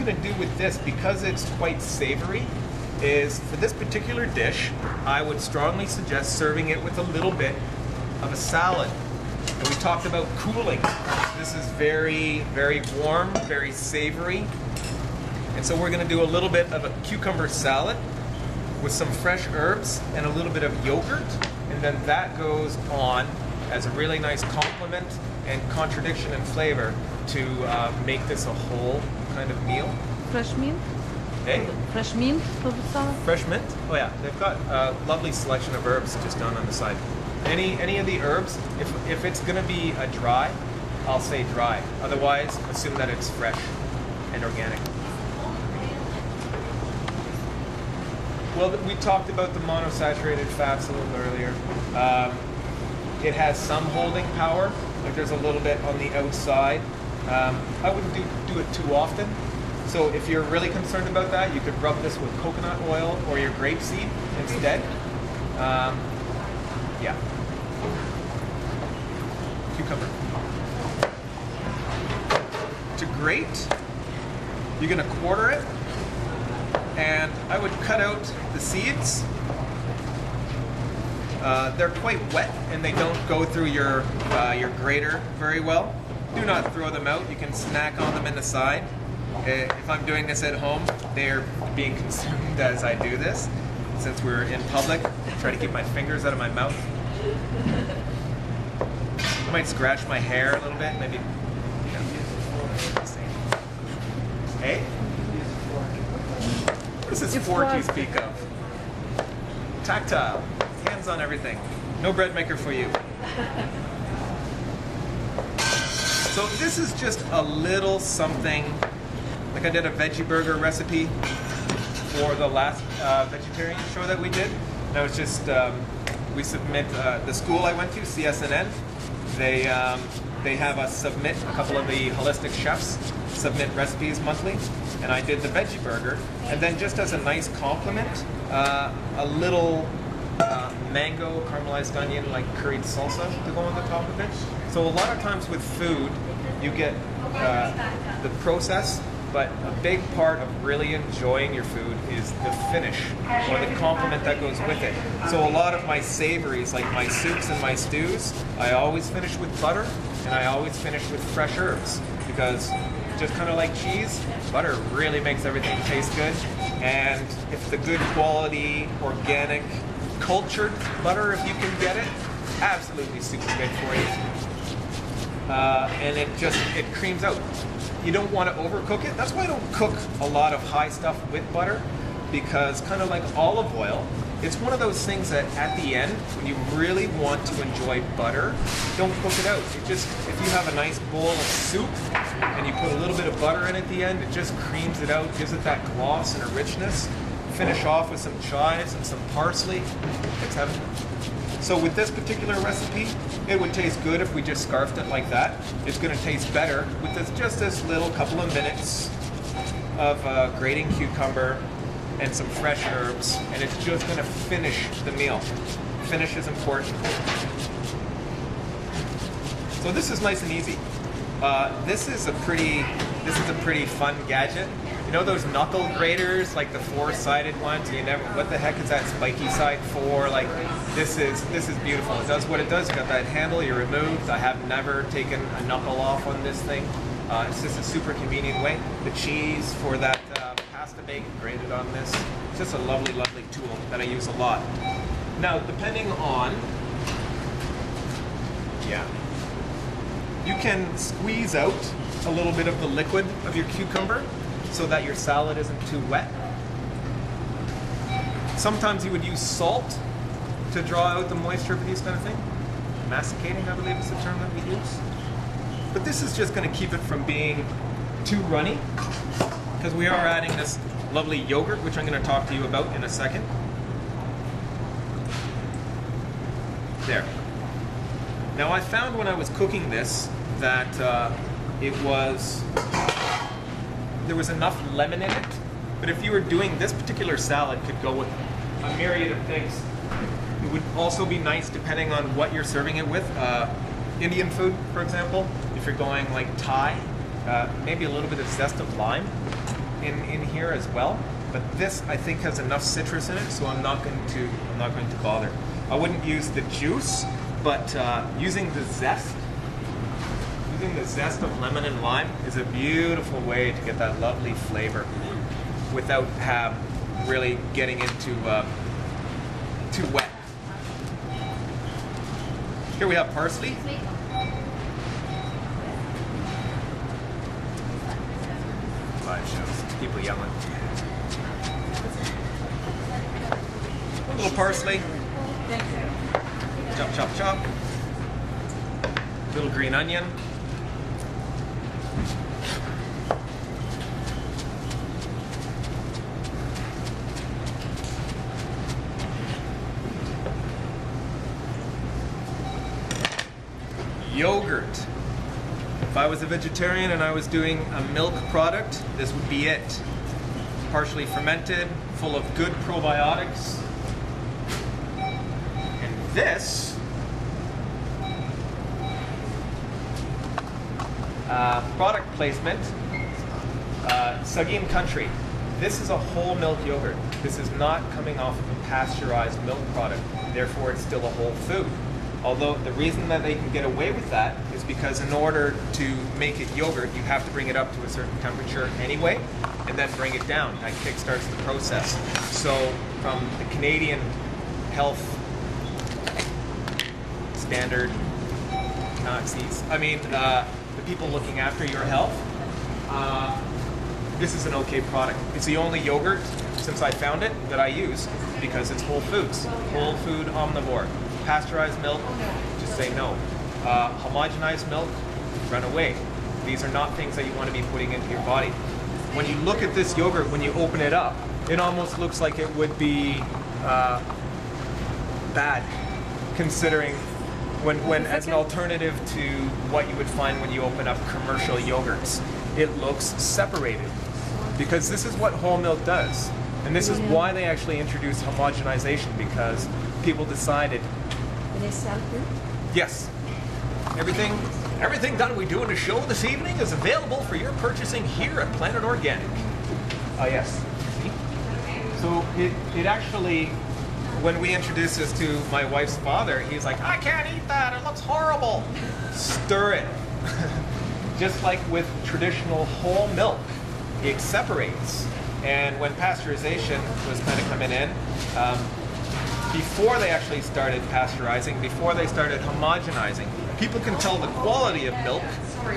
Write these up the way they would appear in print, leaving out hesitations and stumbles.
going to do with this, because it's quite savory, is for this particular dish, I would strongly suggest serving it with a little bit of a salad. And we talked about cooling. This is very, very warm, very savory. And so we're going to do a little bit of a cucumber salad with some fresh herbs and a little bit of yogurt. And then that goes on as a really nice complement and contradiction in flavor to make this a whole kind of meal. Fresh mint? Hey? Fresh mint for the salad? Fresh mint? Oh yeah, they've got a lovely selection of herbs just down on the side. Any of the herbs, if it's gonna be a dry, I'll say dry. Otherwise, assume that it's fresh and organic. Well, we talked about the monosaturated fats a little earlier. It has some holding power, like there's a little bit on the outside. I wouldn't do it too often. So if you're really concerned about that, you could rub this with coconut oil or your grapeseed instead. Yeah. Cucumber. To grate, you're gonna quarter it, and I would cut out the seeds. They're quite wet and they don't go through your grater very well. Do not throw them out. You can snack on them in the side. If I'm doing this at home, they're being consumed as I do this. Since we're in public, I try to keep my fingers out of my mouth. I might scratch my hair a little bit, maybe. Hey? What is this fork you speak of? Tactile. Hands on everything. No bread maker for you. So this is just a little something, like I did a veggie burger recipe for the last vegetarian show that we did. That was just, we submit, the school I went to, CSNN, they have us submit, a couple of the holistic chefs submit recipes monthly, and I did the veggie burger, and then just as a nice compliment, a little mango caramelized onion like curried salsa to go on the top of it. So a lot of times with food, you get the process, but a big part of really enjoying your food is the finish or the complement that goes with it. So a lot of my savories, like my soups and my stews, I always finish with butter, and I always finish with fresh herbs, because just kind of like cheese, butter really makes everything taste good. And if the good quality, organic, cultured butter, if you can get it, absolutely super good for you. And it creams out. You don't want to overcook it. That's why I don't cook a lot of high stuff with butter, because kind of like olive oil, it's one of those things that at the end, when you really want to enjoy butter, don't cook it out. If you have a nice bowl of soup and you put a little bit of butter in at the end, it just creams it out, gives it that gloss and a richness. Finish off with some chives and some parsley. It's heaven. So with this particular recipe, it would taste good if we just scarfed it like that. It's going to taste better with just this little couple of minutes of grating cucumber and some fresh herbs, and it's just going to finish the meal. Finish is important. So this is nice and easy. This is a pretty fun gadget. You know those knuckle graters, like the four-sided ones? What the heck is that spiky side for? Like, this is beautiful. It does what it does. You got that handle, you removed. I have never taken a knuckle off on this thing. It's just a super convenient way. The cheese for that pasta bake grated on this. It's just a lovely, lovely tool that I use a lot. Now, depending on, you can squeeze out a little bit of the liquid of your cucumber so that your salad isn't too wet. Sometimes you would use salt to draw out the moisture for these kind of things. Masticating, I believe, is the term that we use. But this is just going to keep it from being too runny, because we are adding this lovely yogurt, which I'm going to talk to you about in a second. There. Now I found when I was cooking this that there was enough lemon in it, but if you were doing this particular salad, could go with a myriad of things. It would also be nice depending on what you're serving it with. Indian food, for example, if you're going like Thai, maybe a little bit of zest of lime in here as well. But this, I think, has enough citrus in it, so I'm not going to bother. I wouldn't use the juice, but using the zest of lemon and lime is a beautiful way to get that lovely flavor without really getting into too wet. Here we have parsley. Live shows, people yelling. A little parsley. Chop, chop, chop. Little green onion. Yogurt. If I was a vegetarian and I was doing a milk product, this would be it. Partially fermented, full of good probiotics. And this product placement, Sagim Country. This is a whole milk yogurt. This is not coming off of a pasteurized milk product. Therefore, it's still a whole food. Although the reason that they can get away with that is because in order to make it yogurt, you have to bring it up to a certain temperature anyway, and then bring it down. That kickstarts the process. So from the Canadian health standard Nazis, the people looking after your health, this is an okay product. It's the only yogurt, since I found it, that I use because it's whole foods, whole food omnivore. Pasteurized milk, just say no. Homogenized milk, run away. These are not things that you want to be putting into your body. When you look at this yogurt, when you open it up, it almost looks like it would be bad, considering when as an alternative to what you would find when you open up commercial yogurts. It looks separated, because this is what whole milk does. And this is why they actually introduced homogenization, because people decided, yes, everything that we do in the show this evening is available for your purchasing here at Planet Organic. Yes. See? So it actually, when we introduced this to my wife's father, he's like, I can't eat that, it looks horrible. Stir it. Just like with traditional whole milk, it separates. And when pasteurization was kind of coming in, before they actually started pasteurizing, before they started homogenizing, people can tell the quality of milk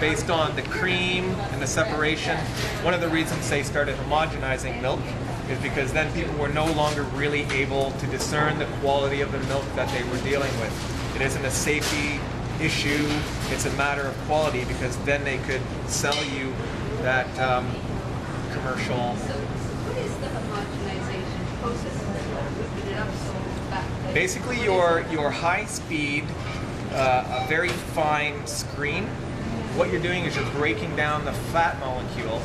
based on the cream and the separation. One of the reasons they started homogenizing milk is because then people were no longer really able to discern the quality of the milk that they were dealing with. It isn't a safety issue, it's a matter of quality, because then they could sell you that commercial. So what is the homogenization process? Whipping it up so that basically your high speed, a very fine screen. What you're doing is you're breaking down the fat molecule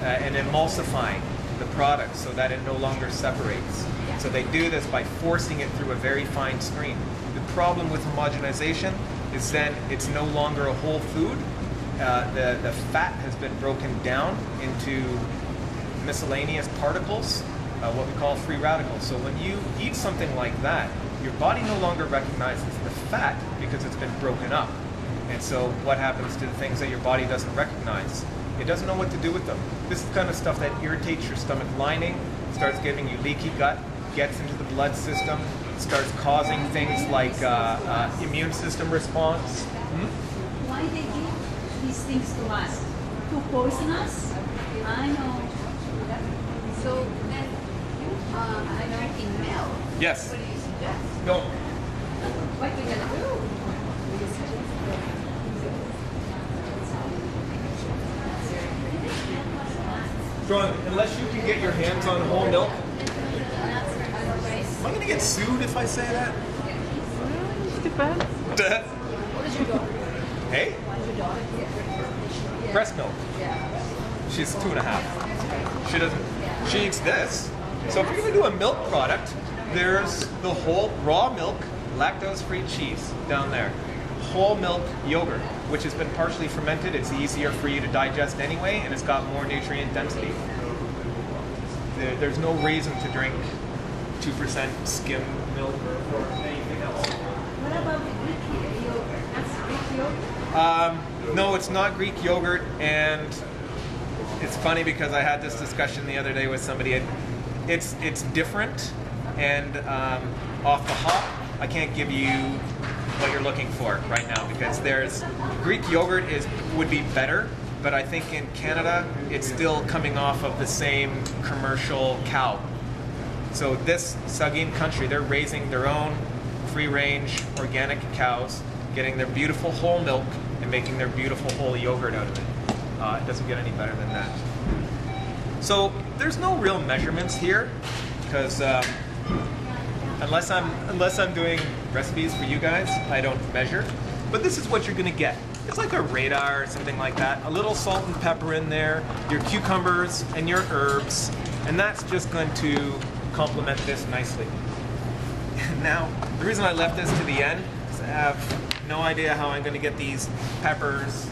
and emulsifying the product so that it no longer separates. So they do this by forcing it through a very fine screen. The problem with homogenization is then it's no longer a whole food. The fat has been broken down into miscellaneous particles, what we call free radicals. So when you eat something like that, your body no longer recognizes the fat because it's been broken up. And so what happens to the things that your body doesn't recognize? It doesn't know what to do with them. This is the kind of stuff that irritates your stomach lining, starts giving you leaky gut, gets into the blood system, starts causing things like immune system response. Why they give these things to us? To poison us? I know. so then I'm drinking milk. Yes. What do you suggest? No. What do we gonna do? John, unless you can get your hands on whole milk, am I going to get sued if I say that? It depends. Hey? Breast milk. She's 2.5. She doesn't. She eats this. So if you're going to do a milk product, there's the whole raw milk, lactose-free cheese down there. Whole milk yogurt, which has been partially fermented. It's easier for you to digest anyway, and it's got more nutrient density. There's no reason to drink 2% skim milk or anything else. What about the Greek yogurt? That's Greek yogurt? No, it's not Greek yogurt, and it's funny because I had this discussion the other day with somebody. It's different, and off the hop, I can't give you what you're looking for right now because there's Greek yogurt would be better, but I think in Canada it's still coming off of the same commercial cow. So this Saugeen country, they're raising their own free-range organic cows, getting their beautiful whole milk and making their beautiful whole yogurt out of it. It doesn't get any better than that. So there's no real measurements here because unless I'm doing recipes for you guys, I don't measure. But this is what you're gonna get. It's like a radar or something like that. A little salt and pepper in there, your cucumbers and your herbs, and that's just going to complement this nicely. Now, the reason I left this to the end is I have no idea how I'm gonna get these peppers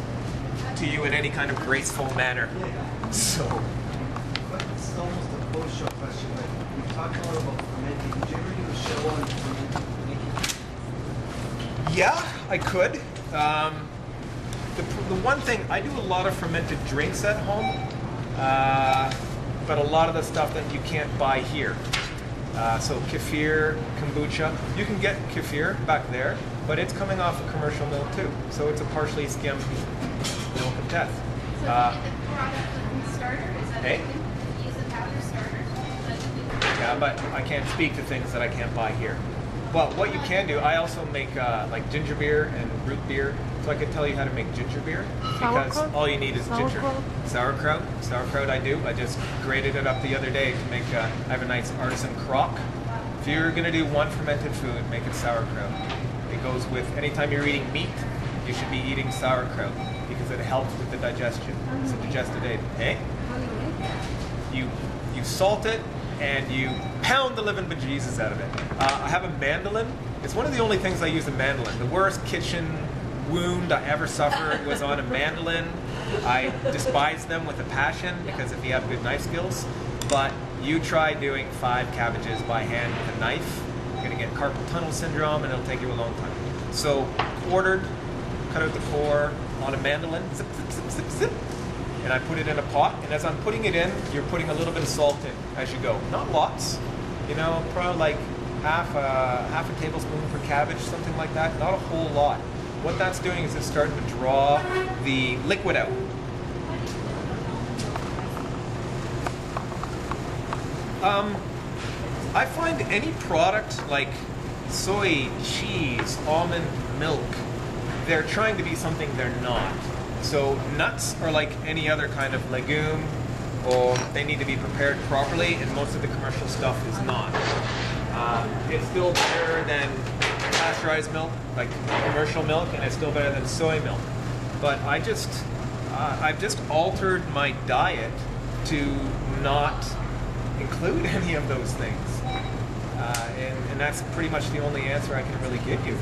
to you in any kind of graceful manner. So. But it's almost a post-show question, but we talked a lot about fermenting. Did you ever do a show on fermenting? Yeah, I could. The one thing, I do a lot of fermented drinks at home, but a lot of the stuff that you can't buy here. So kefir, kombucha, you can get kefir back there, but it's coming off of commercial milk too. So it's a partially skimmed milk of death. So you get the product with the starter? Is that Hey? you use the powder starter? Yeah, but I can't speak to things that I can't buy here. Well, what you can do, I also make like ginger beer and root beer, so I could tell you how to make ginger beer because Sauerkraut? all you need is ginger. Sauerkraut? Sauerkraut I do. I just grated it up the other day to make. I have a nice artisan crock. If you're gonna do one fermented food, make it sauerkraut. It goes with anytime you're eating meat, you should be eating sauerkraut because it helps with the digestion. It's a digestive aid. Hey? How do you make that? You salt it and you pound the living bejesus out of it. I have a mandolin. It's one of the only things I use a mandolin. The worst kitchen wound I ever suffered was on a mandolin. I despise them with a passion because if you have good knife skills, but you try doing 5 cabbages by hand with a knife, you're gonna get carpal tunnel syndrome and it'll take you a long time. So quartered, cut out the core on a mandolin, zip, zip, zip, zip, zip. And I put it in a pot, and as I'm putting it in, you're putting a little bit of salt in as you go. Not lots, you know, probably like half a tablespoon per cabbage, something like that. Not a whole lot. What that's doing is it's starting to draw the liquid out. I find any product like soy, cheese, almond milk, they're trying to be something they're not. So nuts are like any other kind of legume, or they need to be prepared properly, and most of the commercial stuff is not. It's still better than pasteurized milk, like commercial milk, and it's still better than soy milk. But I've just altered my diet to not include any of those things, and that's pretty much the only answer I can really give you.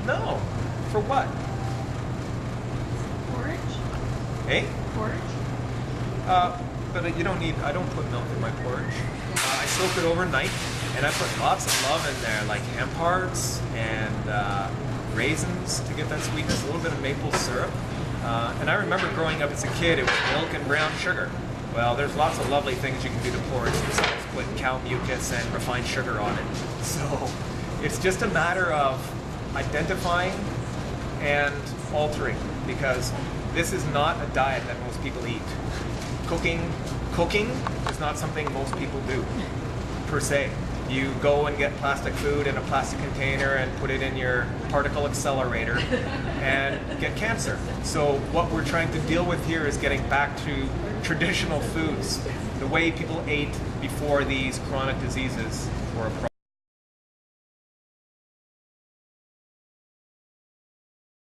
No, for what? Hey? Porridge? But you don't need, I don't put milk in my porridge. I soak it overnight, and I put lots of love in there, like hemp hearts and raisins to get that sweetness, a little bit of maple syrup. And I remember growing up as a kid, it was milk and brown sugar. Well, there's lots of lovely things you can do to porridge besides put cow mucus and refined sugar on it. So it's just a matter of identifying and altering, because this is not a diet that most people eat. Cooking is not something most people do, per se. You go and get plastic food in a plastic container and put it in your particle accelerator and get cancer. So what we're trying to deal with here is getting back to traditional foods, the way people ate before these chronic diseases were a problem.